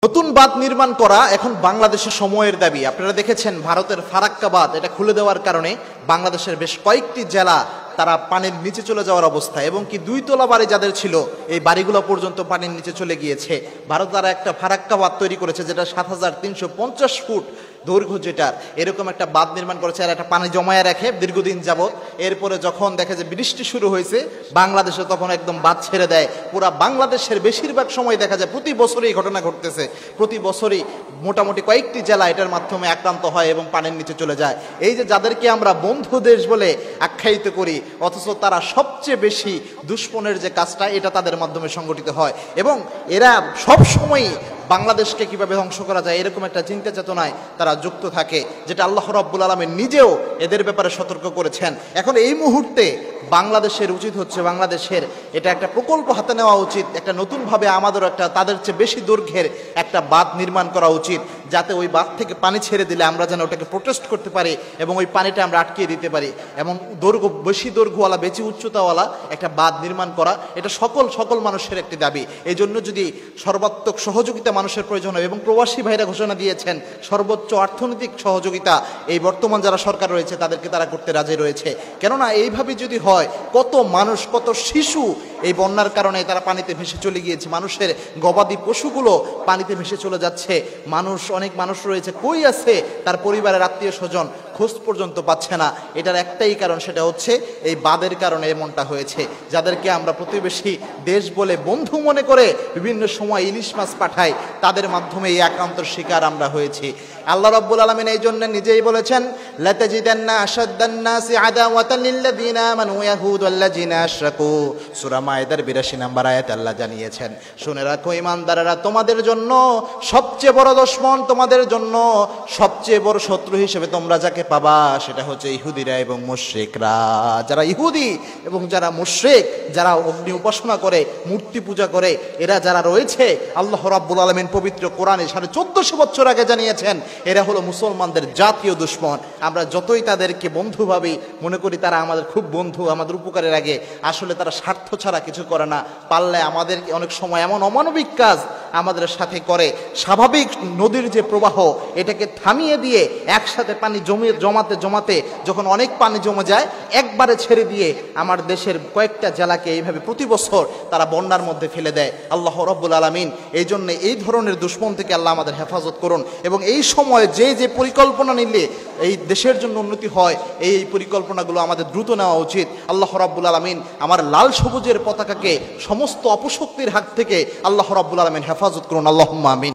নতুন বাঁধ নির্মাণ করা এখন বাংলাদেশের সময়ের দাবি। আপনারা দেখেছেন ভারতের ফারাক্কা বাঁধ এটা খুলে দেওয়ার কারণে বাংলাদেশের বেশ কয়েকটি জেলা তারা পানির নিচে চলে যাওয়ার অবস্থা, এবং কি 2 তলা বাড়ি যাদের ছিল এই বাড়িগুলো পর্যন্ত পানির নিচে চলে গিয়েছে। ভারত তারা একটা ফারাক্কা বাঁধ তৈরি করেছে যেটা 7350 ফুট দৈর্ঘ্য, যেটার এরকম একটা বাঁধ নির্মাণ করেছে আর একটা পানি জমায়ে রাখে দীর্ঘদিন যাবত। এরপরে যখন দেখে যে বৃষ্টি শুরু হয়েছে বাংলাদেশে, তখন একদম বাঁধ ছেড়ে দেয়। পুরা বাংলাদেশের বেশিরভাগ সময় দেখা যায় প্রতি বছরই ঘটনা ঘটতেছে, প্রতি বছরই মোটামুটি কয়েকটি জেলা এটার মাধ্যমে আক্রান্ত হয় এবং পানির নিচে চলে যায়। এই যে যাদেরকে আমরা বন্ধু দেশ বলে আখ্যায়িত করি, অথচ তারা সবচেয়ে বেশি দুশ্মনের যে কাজটা এটা তাদের মাধ্যমে সংগঠিত হয়, এবং এরা সব সময়ই বাংলাদেশকে কিভাবে ধ্বংস করা যায় এরকম একটা চিন্তা চেতনায় তারা যুক্ত থাকে, যেটা আল্লাহ রাব্বুল আলামিন নিজেও এদের ব্যাপারে সতর্ক করেছেন। এখন এই মুহূর্তে বাংলাদেশের উচিত হচ্ছে, বাংলাদেশের এটা একটা প্রকল্প হাতে নেওয়া উচিত, একটা নতুনভাবে আমাদেরও একটা তাদের চেয়ে বেশি দৈর্ঘ্যের একটা বাঁধ নির্মাণ করা উচিত, যাতে ওই বাঁধ থেকে পানি ছেড়ে দিলে আমরা যেন ওটাকে প্রোটেস্ট করতে পারি এবং ওই পানিটা আমরা আটকিয়ে দিতে পারি। এবং বেশি দৈর্ঘ্যওয়ালা, বেশি উচ্চতাওয়ালা একটা বাঁধ নির্মাণ করা এটা সকল মানুষের একটি দাবি। এই জন্য যদি সর্বাত্মক সহযোগিতা মানুষের প্রয়োজন হয়, এবং প্রবাসী ভাইরা ঘোষণা দিয়েছেন সর্বোচ্চ অর্থনৈতিক সহযোগিতা এই বর্তমান যারা সরকার রয়েছে তাদেরকে তারা করতে রাজি রয়েছে। কেননা এইভাবে যদি হয়, কত মানুষ, কত শিশু এই বন্যার কারণে তারা পানিতে ভেসে চলে গিয়েছে, মানুষের গবাদি পশুগুলো পানিতে ভেসে চলে যাচ্ছে, অনেক মানুষ রয়েছে কই আছে, তার পরিবারের আত্মীয় স্বজন খোঁজ পর্যন্ত পাচ্ছে না। এটার একটাই কারণ, সেটা হচ্ছে এই বাঁধের কারণে এমনটা হয়েছে। যাদেরকে আমরা প্রতিবেশী দেশ বলে বন্ধু মনে করে বিভিন্ন সময় ইলিশ মাছ পাঠাই, তাদের মাধ্যমে এই আক্রান্তর শিকার আমরা হয়েছি। আল্লাহ রাব্বুল আলামিন এই জন্য নিজেই বলেছেন, লাতাজিদান্না আশাদ্দান নাসি আদাওয়াতান লিল্লাযিনা আমানু ইয়াহুদ ওয়াল্লাযিনা আশরাকু। সূরা মায়েদার 82 নম্বর আয়াতে আল্লাহ জানিয়েছেন, শুনে রাখো ঈমানদারেরা, তোমাদের জন্য সবচেয়ে বড় দুশমন, তোমাদের জন্য সবচেয়ে বড় শত্রু হিসেবে তোমরা যাকে পাবা সেটা হচ্ছে ইহুদিরা এবং মুশরিকরা। যারা ইহুদি এবং যারা মুশরিক, যারা অগ্নি উপাসনা করে, মূর্তি পূজা করে, এরা যারা রয়েছে, আল্লাহ রাব্বুল আলামিন পবিত্র কোরআনে 1450 বছর আগে জানিয়েছেন এরা হলো মুসলমানদের জাতীয় দুশমন। আমরা যতই তাদেরকে বন্ধু ভাবি, মনে করি তারা আমাদের খুব বন্ধু, আমাদের উপকারের আগে, আসলে তারা স্বার্থ ছাড়া কিছু করে না। পারলে আমাদের অনেক সময় এমন অমানবিক কাজ আমাদের সাথে করে, স্বাভাবিক নদীর যে প্রবাহ এটাকে থামিয়ে দিয়ে একসাথে পানি জমাতে যখন অনেক পানি জমে যায়, একবারে ছেড়ে দিয়ে আমার দেশের কয়েকটা জেলাকে এইভাবে প্রতি বছর তারা বন্যার মধ্যে ফেলে দেয়। আল্লাহ রাব্বুল আলামিন এই জন্য এই ধরনের দুশমন থেকে আল্লাহ আমাদের হেফাজত করুন, এবং এই সময়ে যে পরিকল্পনা নিলে এই দেশের জন্য উন্নতি হয়, এই পরিকল্পনাগুলো আমাদের দ্রুত নেওয়া উচিত। আল্লাহ রাব্বুল আলামিন আমার লাল সবুজের পতাকাকে সমস্ত অপশক্তির হাত থেকে আল্লাহ রাব্বুল আলামিন হেফাজত করুন। আল্লাহুম্মা আমিন।